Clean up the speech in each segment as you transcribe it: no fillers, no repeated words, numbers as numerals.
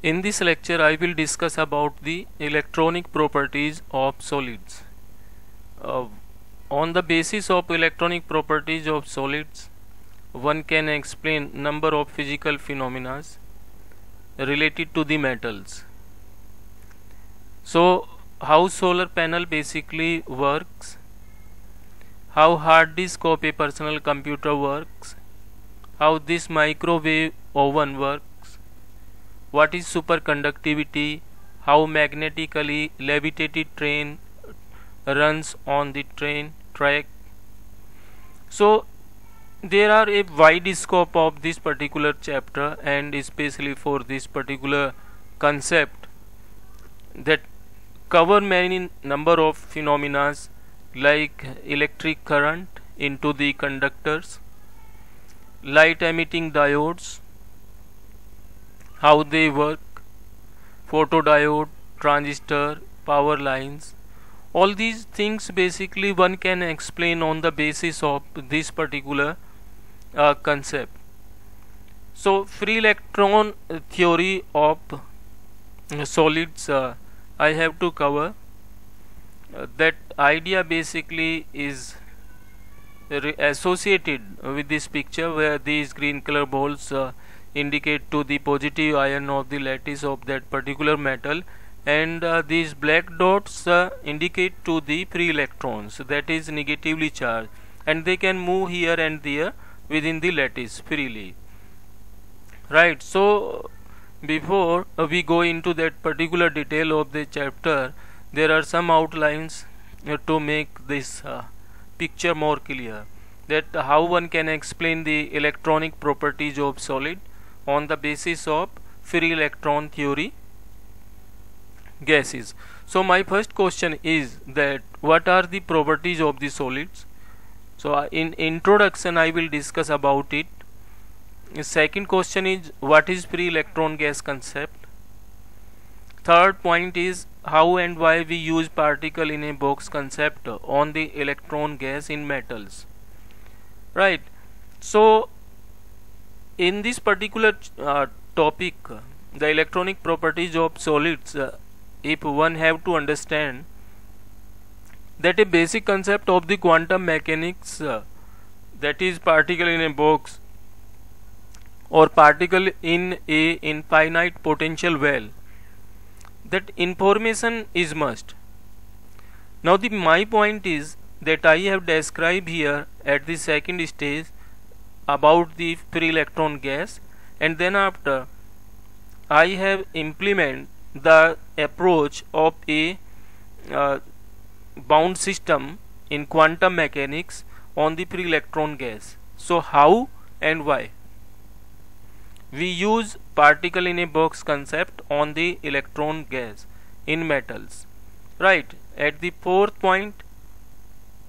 In this lecture, I will discuss about the electronic properties of solids. Uh, on the basis of electronic properties of solids, one can explain number of physical phenomena related to the metals. So, how solar panel basically works, how hard disk of a personal computer works, how this microwave oven works, what is superconductivity, how magnetically levitated train runs on the train track. So there are a wide scope of this particular chapter, and especially for this particular concept that cover many number of phenomena like electric current into the conductors, light emitting diodes, how they work, photodiode, transistor, power lines. All these things basically one can explain on the basis of this particular concept. So free electron theory of solids I have to cover. That idea basically is associated with this picture where these green color balls indicate to the positive ion of the lattice of that particular metal, and these black dots indicate to the free electrons that is negatively charged, and they can move here and there within the lattice freely, right? So before we go into that particular detail of the chapter, there are some outlines to make this picture more clear, that how one can explain the electronic properties of solid on the basis of free electron theory gases. So my first question is that what are the properties of the solids? So in introduction I will discuss about it. The second question is what is free electron gas concept. Third point is how and why we use particle in a box concept on the electron gas in metals, right? So in this particular topic, the electronic properties of solids, if one have to understand that a basic concept of the quantum mechanics, that is particle in a box or particle in a infinite potential well, that information is must. Now my point is that I have described here at the second stage about the free electron gas, and then after I have implement the approach of a bound system in quantum mechanics on the free electron gas. So how and why we use particle in a box concept on the electron gas in metals, right? At the fourth point,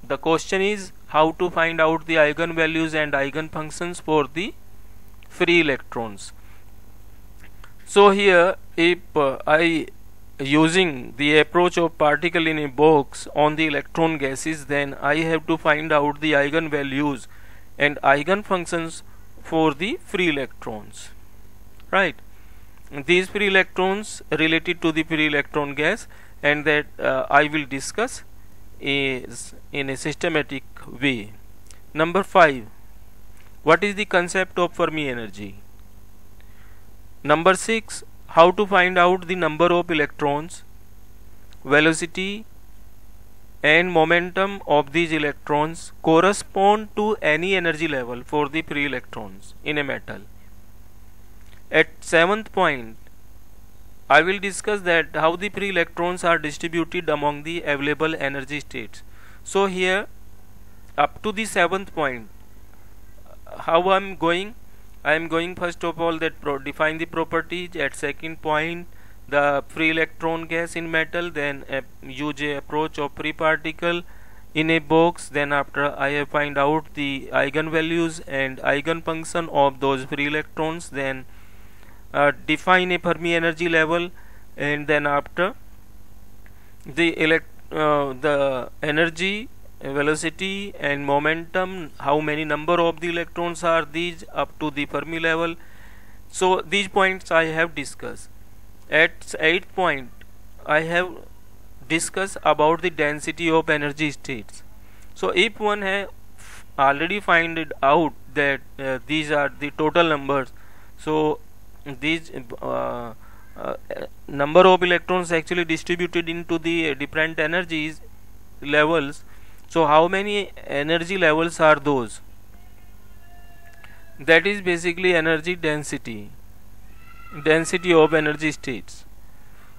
the question is how to find out the eigenvalues and eigenfunctions for the free electrons. So here if I using the approach of particle in a box on the electron gases, then I have to find out the eigenvalues and eigenfunctions for the free electrons, right? These free electrons related to the free electron gas, and that I will discuss is in a systematic way. Number 5, what is the concept of Fermi energy? Number 6, how to find out the number of electrons, velocity and momentum of these electrons correspond to any energy level for the free electrons in a metal. At 7th point, I will discuss that how the free electrons are distributed among the available energy states. So here up to the 7th point, how I am going first of all that define the properties. At second point, the free electron gas in metal, then use a approach of free particle in a box. Then after I have find out the eigenvalues and eigenfunction of those free electrons, then define a Fermi energy level, and then after the energy, velocity and momentum, how many number of the electrons are these up to the Fermi level. So these points I have discussed. At 8th point, I have discussed about the density of energy states. So if one has already find it out that these are the total numbers, so these number of electrons actually distributed into the different energies levels. So how many energy levels are those? That is basically energy density of energy states.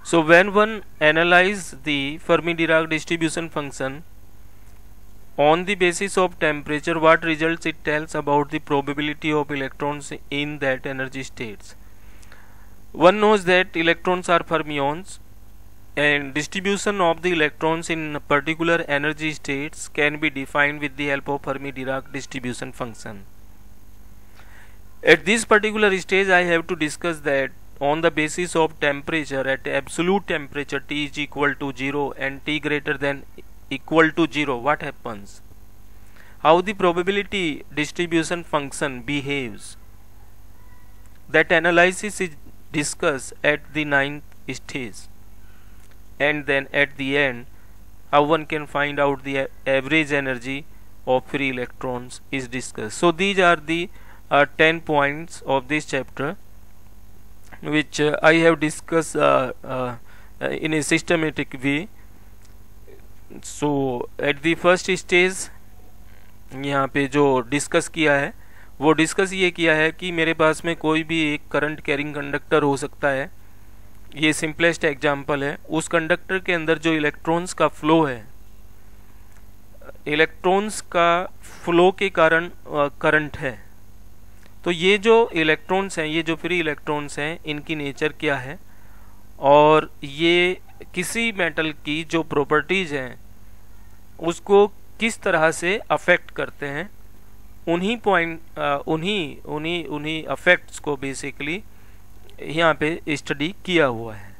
So when one analyze the Fermi-Dirac distribution function on the basis of temperature, what results it tells about the probability of electrons in that energy states. One knows that electrons are fermions, and distribution of the electrons in particular energy states can be defined with the help of Fermi-Dirac distribution function. At this particular stage, I have to discuss that on the basis of temperature, at absolute temperature T is equal to 0 and T greater than equal to 0, what happens? How the probability distribution function behaves. That analysis is discussed at the 9th stage, and then at the end how one can find out the average energy of free electrons is discussed. So these are the 10 points of this chapter, which I have discussed in a systematic way. So at the first stage यहाँ पे जो discuss किया है वो discuss ये किया है कि मेरे पास में कोई भी एक करंट कैरिंग कंडक्टर हो सकता है, ये सिंपलेस्ट एग्जांपल है। उस कंडक्टर के अंदर जो इलेक्ट्रॉन्स का फ्लो है, इलेक्ट्रॉन्स का फ्लो के कारण करंट है। तो ये जो इलेक्ट्रॉन्स हैं, ये जो फ्री इलेक्ट्रॉन्स हैं, इनकी नेचर क्या है और ये किसी मेटल की जो प्रॉपर्टीज हैं उसको किस तरह से अफेक्ट करते हैं, उन्हीं पॉइंट उन्हीं अफेक्ट्स को बेसिकली यहाँ पे स्टडी किया हुआ है।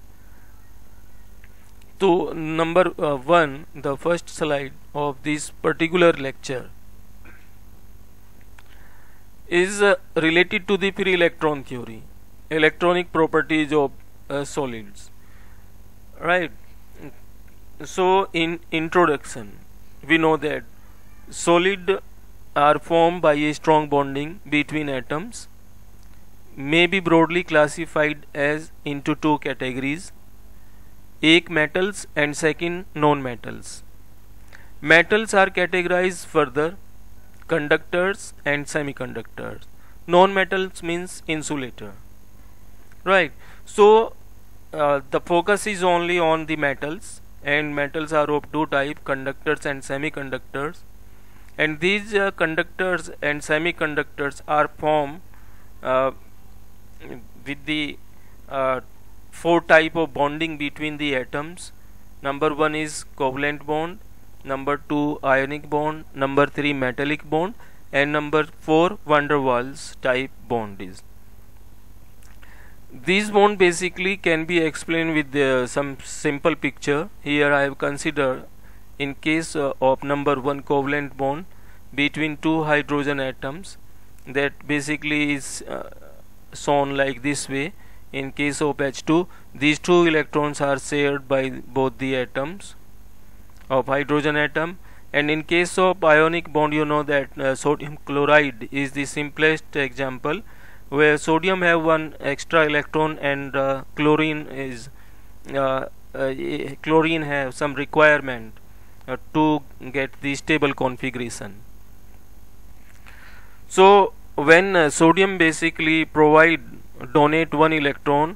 तो number 1, the first slide of this particular lecture is related to the free electron theory, electronic properties of solids, right? So in introduction we know that solid are formed by a strong bonding between atoms, may be broadly classified as into two categories, एक metals and second non-metals. Metals are categorized further, conductors and semiconductors. Non-metals means insulator, right? So the focus is only on the metals, and metals are of two types, conductors and semiconductors. And these conductors and semiconductors are formed with the 4 type of bonding between the atoms. Number 1 is covalent bond, number 2 ionic bond, number 3 metallic bond, and number 4 van der Waals type bond is. These bond basically can be explained with some simple picture. Here I have considered, in case of number 1 covalent bond between 2 hydrogen atoms, that basically is shown like this way. In case of H2, these 2 electrons are shared by both the atoms of hydrogen atom. And in case of ionic bond, you know that sodium chloride is the simplest example, where sodium have 1 extra electron and chlorine have some requirement to get the stable configuration. So when sodium basically donate 1 electron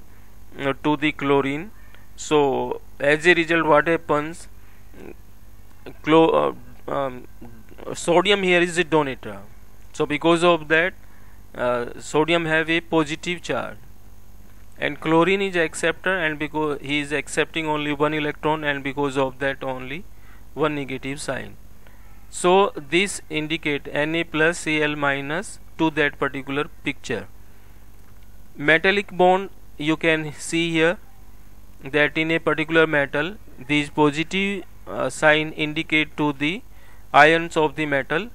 to the chlorine, so as a result what happens, sodium here is a donator. So because of that sodium have a positive charge, and chlorine is acceptor, and because he is accepting only 1 electron, and because of that only 1 negative sign. So this indicate Na plus Cl minus to that particular picture. Metallic bond, you can see here that in a particular metal these positive sign indicate to the ions of the metal,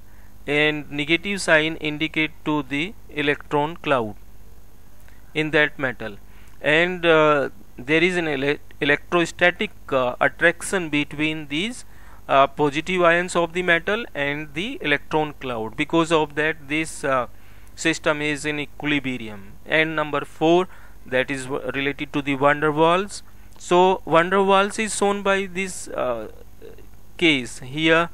and negative sign indicate to the electron cloud in that metal. And there is an electrostatic attraction between these positive ions of the metal and the electron cloud. Because of that, this system is in equilibrium. And number 4, that is related to the van der Waals. So van der Waals is shown by this case. Here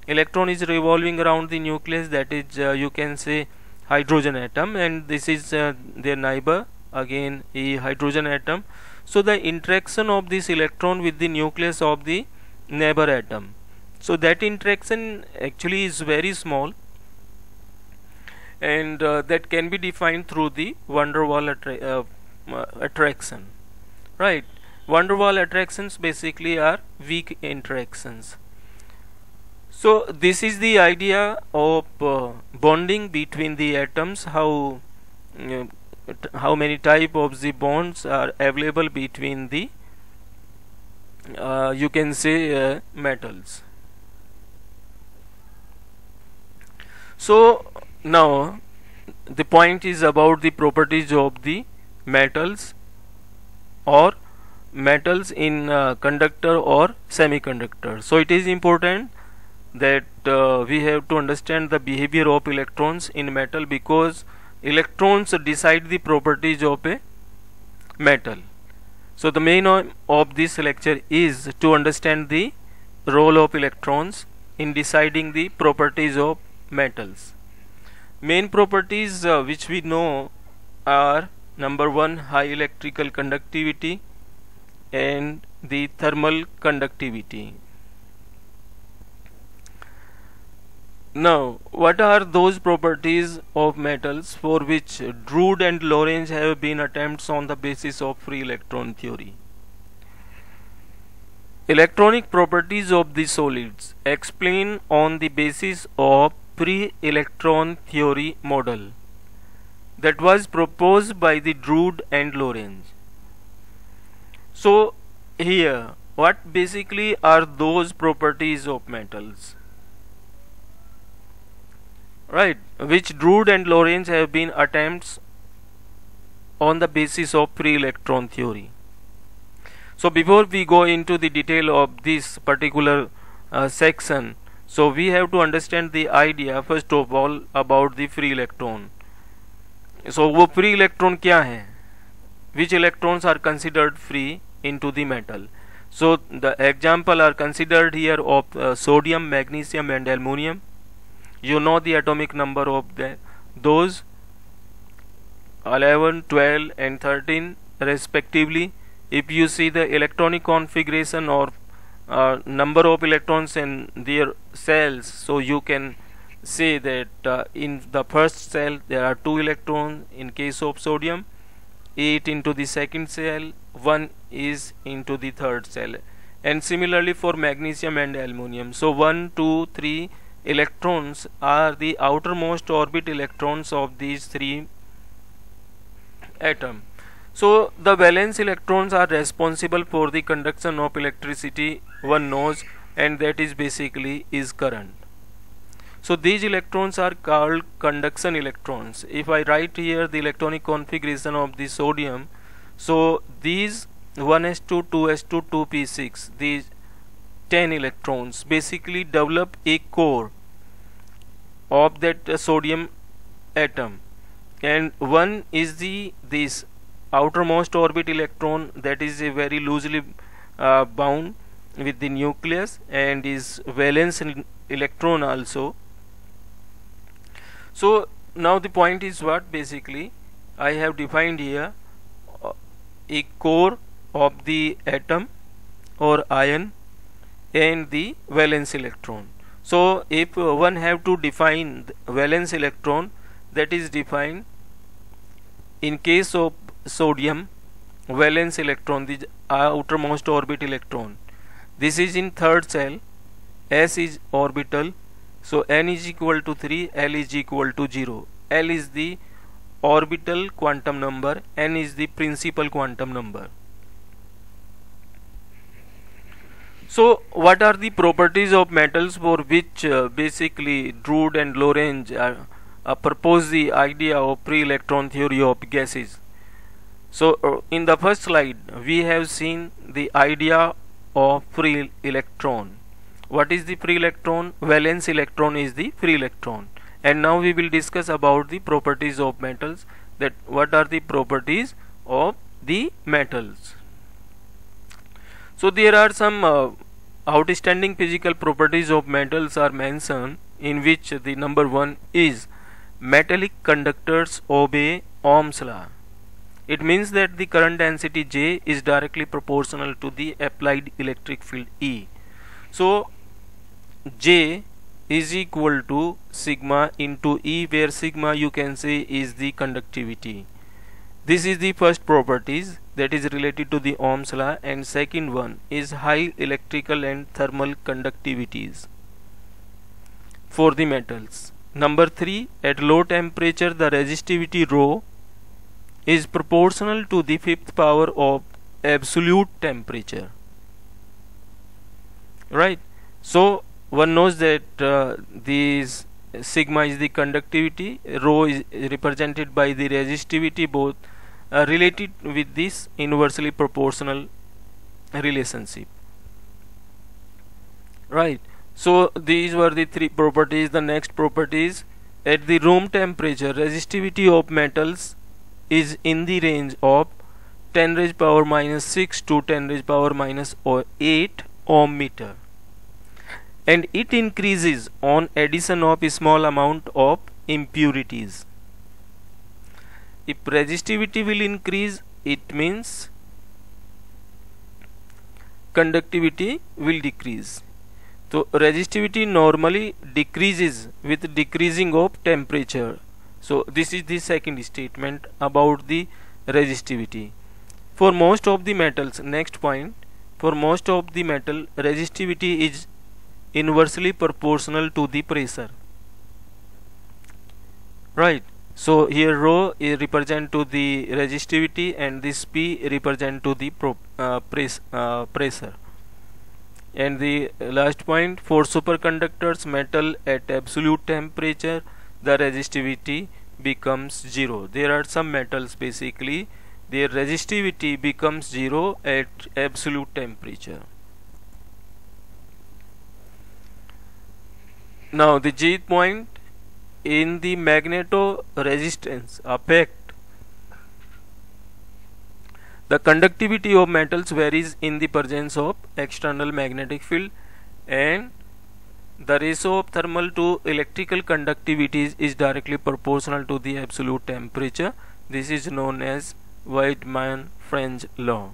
electron is revolving around the nucleus, that is you can say hydrogen atom, and this is their neighbor, again a hydrogen atom. So the interaction of this electron with the nucleus of the neighbor atom, so that interaction actually is very small, and that can be defined through the van der Waals attraction, right? Van der Waals attractions basically are weak interactions. So this is the idea of bonding between the atoms, how many type of the bonds are available between the you can say metals. So now the point is about the properties of the metals or metals in conductor or semiconductor. So it is important that we have to understand the behavior of electrons in metal, because electrons decide the properties of a metal. So the main of this lecture is to understand the role of electrons in deciding the properties of metals. Main properties which we know are: number 1, high electrical conductivity and the thermal conductivity. Now, what are those properties of metals for which Drude and Lorentz have been attempts on the basis of free electron theory? Electronic properties of the solids explained on the basis of free electron theory model that was proposed by the Drude and Lorentz. So here, what basically are those properties of metals, right, which Drude and Lorentz have been attempts on the basis of free electron theory? So before we go into the detail of this particular section, so we have to understand the idea first of all about the free electron. So वो free electron क्या है? Which electrons are considered free into the metal? So the example are considered here of sodium, magnesium and aluminum. You know the atomic number of those, 11, 12 and 13 respectively. If you see the electronic configuration or number of electrons in their cells, so you can say that in the first cell there are 2 electrons in case of sodium, 8 into the second cell, 1 is into the third cell, and similarly for magnesium and aluminum. So 1, 2, 3 electrons are the outermost orbit electrons of these 3 atoms. So the valence electrons are responsible for the conduction of electricity, one knows, and that is basically is current. So these electrons are called conduction electrons. If I write here the electronic configuration of the sodium, so these 1s2, 2s2, 2p6, these 10 electrons basically develop a core of that sodium atom, and one is this outermost orbit electron that is a very loosely bound with the nucleus and is valence electron also. So now the point is what basically I have defined here a core of the atom or ion and the valence electron. So if one have to define the valence electron, that is defined in case of sodium, valence electron, the outermost orbit electron, this is in third cell, s is orbital, so n is equal to 3, l is equal to 0. L is the orbital quantum number, n is the principal quantum number. So what are the properties of metals for which basically Drude and Lorentz propose the idea of free electron theory of gases? So in the first slide we have seen the idea of free electron. What is the free electron? Valence electron is the free electron. And now we will discuss about the properties of metals, that what are the properties of the metals. So there are some outstanding physical properties of metals are mentioned, in which the number one is metallic conductors obey Ohm's law. It means that the current density J is directly proportional to the applied electric field E. So J is equal to sigma into E, where sigma you can say is the conductivity. This is the first properties that is related to the Ohm's law, and second one is high electrical and thermal conductivities for the metals. Number 3, at low temperature the resistivity rho is proportional to the fifth power of absolute temperature. Right? So one knows that these sigma is the conductivity, rho is represented by the resistivity, both related with this inversely proportional relationship. Right? So these were the three properties. The next property is, at the room temperature resistivity of metals is in the range of 10 raised power minus 6 to 10 raised power minus 8 ohm meter, and it increases on addition of a small amount of impurities. If resistivity will increase, it means conductivity will decrease. So resistivity normally decreases with decreasing of temperature. So this is the second statement about the resistivity. For most of the metals, next point, for most of the metal resistivity is inversely proportional to the pressure. Right? So here rho is represent to the resistivity and this P represent to the pressure. And the last point, for superconductors metal at absolute temperature the resistivity becomes 0. There are some metals basically their resistivity becomes 0 at absolute temperature. Now the Jth point, in the magneto-resistance effect the conductivity of metals varies in the presence of external magnetic field, and the ratio of thermal to electrical conductivity is directly proportional to the absolute temperature. This is known as Weidmann-French law.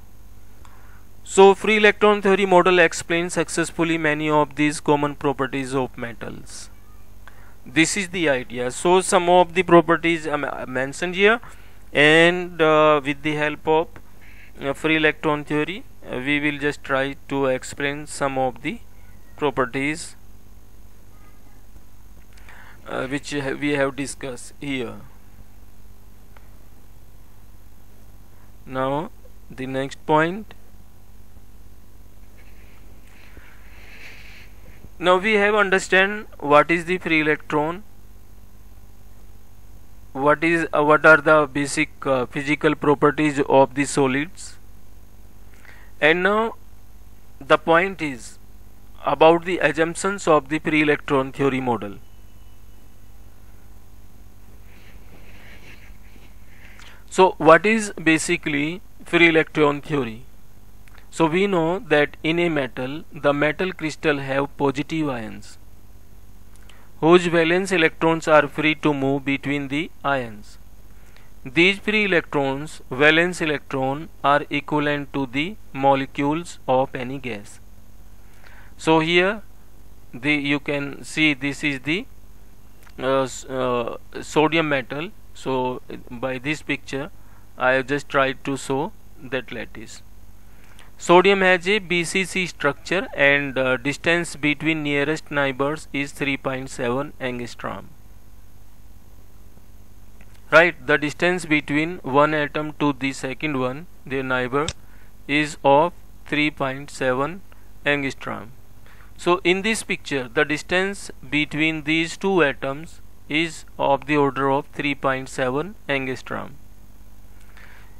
So free electron theory model explains successfully many of these common properties of metals. This is the idea. So some of the properties are mentioned here, and with the help of free electron theory we will just try to explain some of the properties which we have discussed here. Now the next point. Now we have understand what is the free electron, what are the basic physical properties of the solids, and now the point is about the assumptions of the free electron theory model. So what is basically free electron theory? So we know that in a metal the metal crystal have positive ions whose valence electrons are free to move between the ions. These free electrons, valence electron, are equivalent to the molecules of any gas. So here you can see this is the sodium metal. So by this picture I have just tried to show that lattice. Sodium has a BCC structure and distance between nearest neighbors is 3.7 angstrom. Right, the distance between one atom to the second one, their neighbor, is of 3.7 angstrom. So in this picture the distance between these two atoms is of the order of 3.7 angstrom.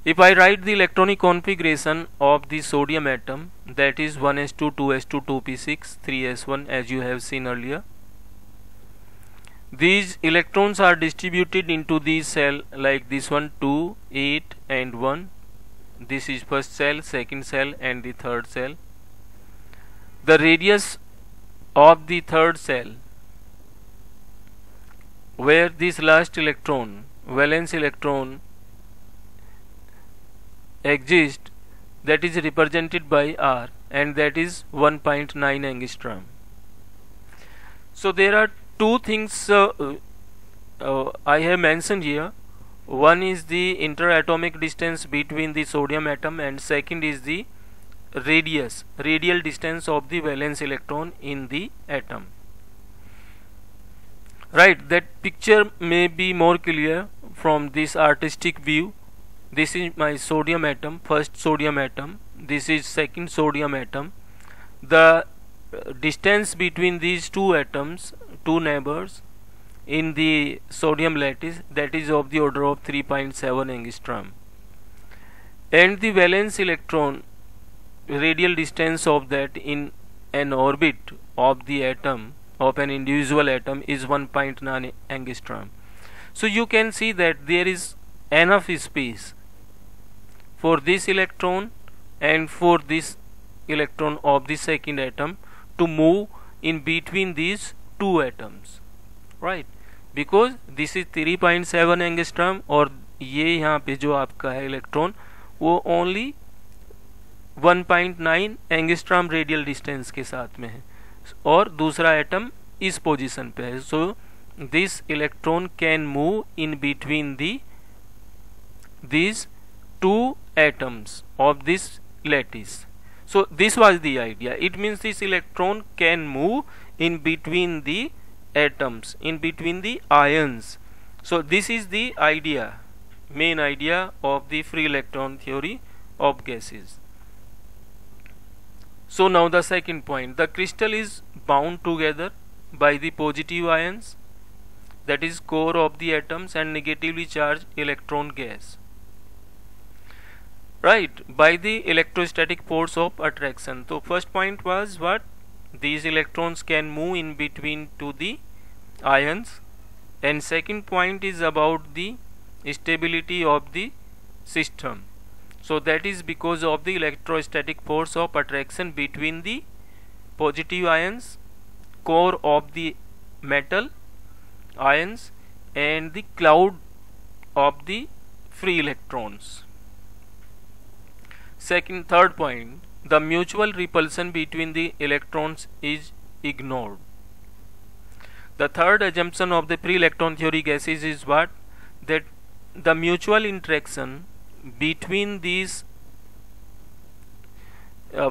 If I write the electronic configuration of the sodium atom, that is 1s2, 2s2, 2p6, 3s1, as you have seen earlier. These electrons are distributed into these cell like this one, 2, 8 and 1. This is first cell, second cell and the third cell. The radius of the third cell where this last electron, valence electron, exists, that is represented by R, and that is 1.9 angstrom. So there are two things I have mentioned here. One is the interatomic distance between the sodium atom, and second is the radial distance of the valence electron in the atom. Right, that picture may be more clear from this artistic view. This is my sodium atom, first sodium atom. This is second sodium atom. The distance between these two atoms, two neighbors in the sodium lattice, that is of the order of 3.7 angstrom. And the valence electron radial distance of that in an orbit of the atom, of an individual atom, is 1.9 angstrom. So you can see that there is enough space for this electron and for this electron of the second atom to move in between these two atoms, right? Because this is 3.7 angstrom और ये यहाँ पे जो आपका है electron वो only 1.9 angstrom radial distance के साथ में है और दूसरा एटम इस पोजीशन पे है. So this electron can move in between these two atoms of this lattice. So this was the idea. It means this electron can move in between the atoms, in between the ions. So this is the idea, main idea of the free electron theory of gases. So now the second point, the crystal is bound together by the positive ions, that is core of the atoms, and negatively charged electron gas, right, by the electrostatic force of attraction. So first point was what? These electrons can move in between to the ions, and second point is about the stability of the system. So that is because of the electrostatic force of attraction between the positive ions, core of the metal ions, and the cloud of the free electrons. Third point, the mutual repulsion between the electrons is ignored. The third assumption of the free electron theory gases is what? That the mutual interaction between these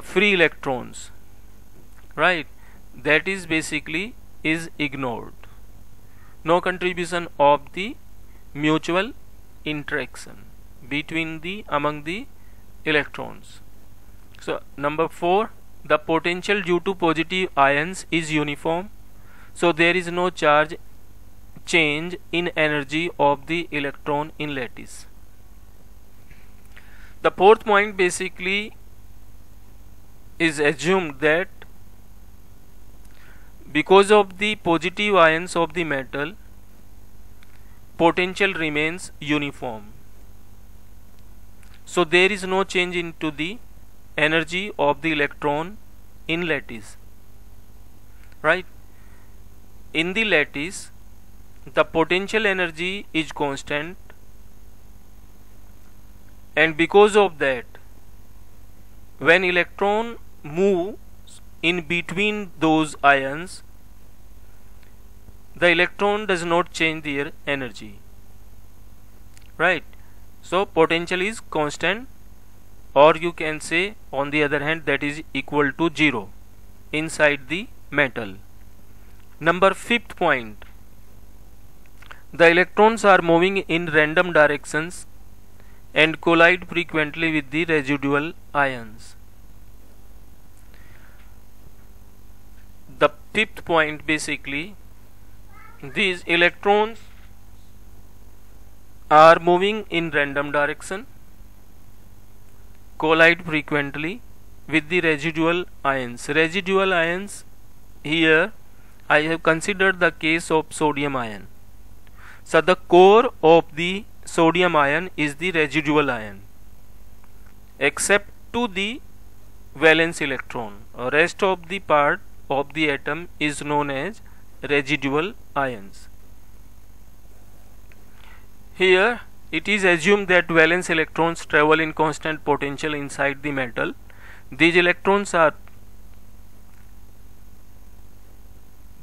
free electrons, right, that is basically is ignored. No contribution of the mutual interaction between among the electrons. So number 4, the potential due to positive ions is uniform, so there is no charge change in energy of the electron in lattice. The fourth point basically is assumed that because of the positive ions of the metal, potential remains uniform, so there is no change into the energy of the electron in lattice, right? In the lattice, the potential energy is constant, and because of that, when electron moves in between those ions, the electron does not change their energy, right? So potential is constant, or you can say on the other hand that is equal to 0 inside the metal. Number 5th point, the electrons are moving in random directions and collide frequently with the residual ions. The 5th point basically, these electrons are moving in random direction collide frequently with the residual ions. Residual ions, here I have considered the case of sodium ion. So the core of the sodium ion is the residual ion, except to the valence electron. Rest of the part of the atom is known as residual ions. Here it is assumed that valence electrons travel in constant potential inside the metal. These electrons are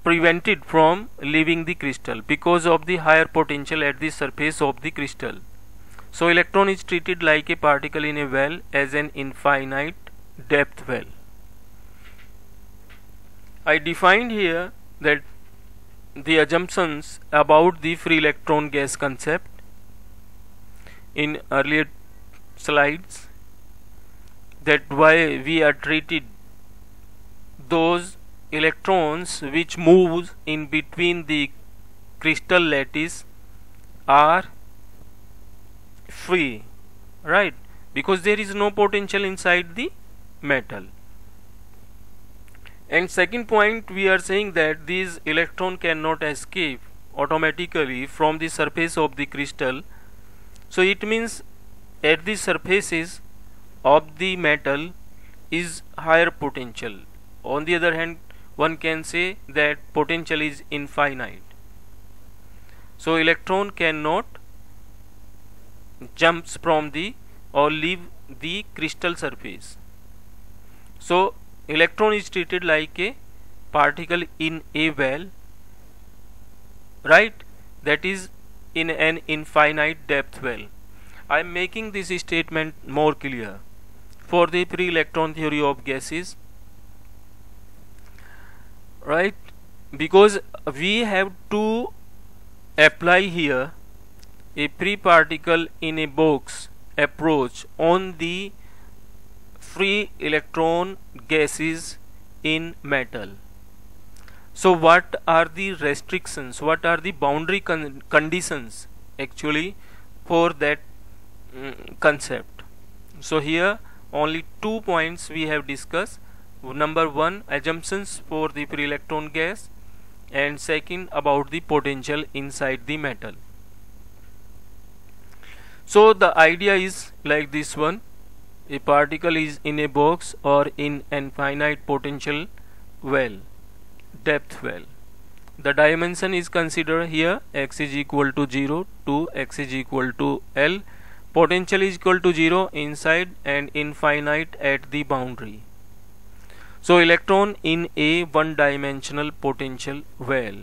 prevented from leaving the crystal because of the higher potential at the surface of the crystal. So electron is treated like a particle in a well as an infinite depth well. I defined here that the assumptions about the free electron gas concept in earlier slides, that why we are treated those electrons which moves in between the crystal lattice are free, right, because there is no potential inside the metal. And second point, we are saying that these electron cannot escape automatically from the surface of the crystal. So it means at the surfaces of the metal is higher potential. On the other hand, one can say that potential is infinite. So electron cannot jumps from the or leave the crystal surface. So electron is treated like a particle in a well, right, that is in an infinite depth well. I am making this statement more clear for the free electron theory of gases, right, because we have to apply here a free particle in a box approach on the free electron gases in metal. So what are the restrictions, what are the boundary conditions actually for that concept? So here only 2 points we have discussed. Number 1, assumptions for the free electron gas, and second, about the potential inside the metal. So the idea is like this one: a particle is in a box or in infinite potential well, depth well. The dimension is considered here, x is equal to 0 to x is equal to L. Potential is equal to 0 inside and infinite at the boundary. So electron in a one-dimensional potential well.